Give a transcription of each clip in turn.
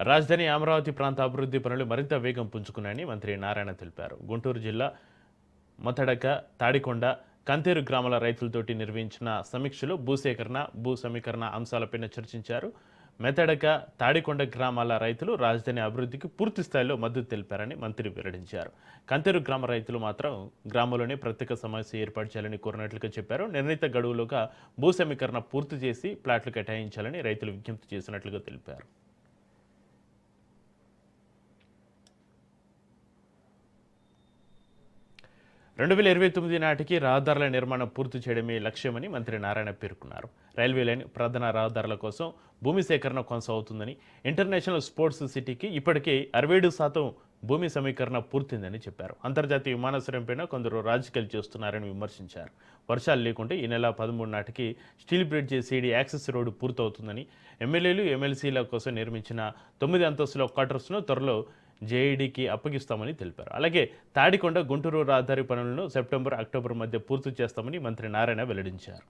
రాజధాని అమరావతి ప్రాంత అభివృద్ధి పనులు మరింత వేగం పుంజుకున్నాయని మంత్రి నారాయణ తెలిపారు. గుంటూరు జిల్లా మొతడక, తాడికొండ, కంతేరు గ్రామాల రైతులతోటి నిర్వహించిన సమీక్షలో భూ సమీకరణ అంశాలపై చర్చించారు. మెతడక, తాడికొండ గ్రామాల రైతులు రాజధాని అభివృద్ధికి పూర్తి స్థాయిలో మద్దతు తెలిపారని మంత్రి వెల్లడించారు. కంతేరు గ్రామ రైతులు మాత్రం గ్రామంలోనే ప్రత్యేక సమస్య ఏర్పాటు చేయాలని కోరినట్లుగా చెప్పారు. నిర్ణీత గడువులోగా భూ సమీకరణ పూర్తి చేసి ప్లాట్లు కేటాయించాలని రైతులు విజ్ఞప్తి చేసినట్లుగా తెలిపారు. 2029 నాటికి రహదారుల నిర్మాణం పూర్తి చేయడమే లక్ష్యమని మంత్రి నారాయణ పేర్కొన్నారు. రైల్వే లైన్, ప్రధాన రహదారుల కోసం భూమి సేకరణ కొనసాగుతుందని, ఇంటర్నేషనల్ స్పోర్ట్స్ సిటీకి ఇప్పటికే 67% భూమి సమీకరణ పూర్తిందని చెప్పారు. అంతర్జాతీయ విమానాశ్రయంపైన కొందరు రాజకీయాలు చేస్తున్నారని విమర్శించారు. వర్షాలు లేకుంటే ఈ నెల 13 నాటికి స్టీల్ బ్రిడ్జ్ సిడి యాక్సెస్ రోడ్డు పూర్తవుతుందని, ఎమ్మెల్యేలు, ఎమ్మెల్సీల కోసం నిర్మించిన 9 అంతస్తుల క్వార్టర్స్ను త్వరలో జేఈడీకి అప్పగిస్తామని తెలిపారు. అలాగే తాడికొండ, గుంటూరు రహదారి పనులను సెప్టెంబర్, అక్టోబర్ మధ్య పూర్తి చేస్తామని మంత్రి నారాయణ వెల్లడించారు.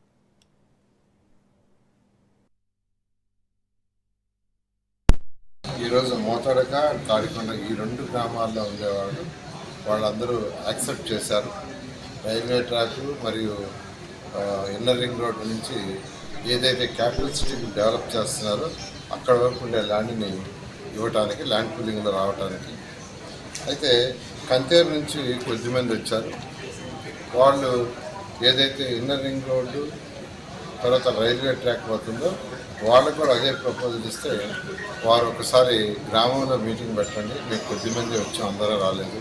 ఈరోజు మోతడక, తాడికొండ ఈ 2 గ్రామాల్లో ఉండేవాళ్ళు వాళ్ళందరూ యాక్సెప్ట్ చేశారు. రైల్వే ట్రాక్ మరియు ఇన్నర్ రింగ్ రోడ్ నుంచి ఏదైతే క్యాపిటల్ సిటీని డెవలప్ చేస్తున్నారో అక్కడ వరకు ఉండే ల్యాండ్ని ఇవ్వటానికి, ల్యాండ్ పూలింగ్లో రావడానికి. అయితే కంతేరు నుంచి కొద్దిమంది వచ్చారు. వాళ్ళు ఏదైతే ఇన్నర్ రింగ్ రోడ్డు తర్వాత రైల్వే ట్రాక్ పోతుందో వాళ్ళకు కూడా అదే ప్రపోజల్ ఇస్తే వారు ఒకసారి గ్రామంలో మీటింగ్ పెట్టండి, మేము కొద్దిమంది వచ్చాం, అందరూ రాలేదు,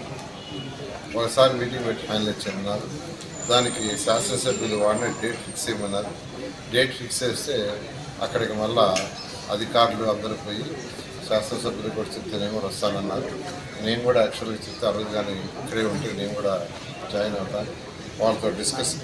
ఒకసారి మీటింగ్ పెట్టి ఫైనలైజ్ చేయమన్నారు. దానికి శాసనసభ్యులు వాడిని డేట్ ఫిక్స్ చేయమన్నారు. డేట్ ఫిక్స్ చేస్తే అక్కడికి మళ్ళా అధికారులు అందరూ పోయి శాసనసభ్యులు కూడా చెప్తే నేను కూడా వస్తానన్నారు. నేను కూడా యాక్చువల్గా చెప్తే ఆ రోజు కానీ ఇక్కడే ఉంటే నేను కూడా జాయిన్ అవుతాను. వాళ్ళతో డిస్కస్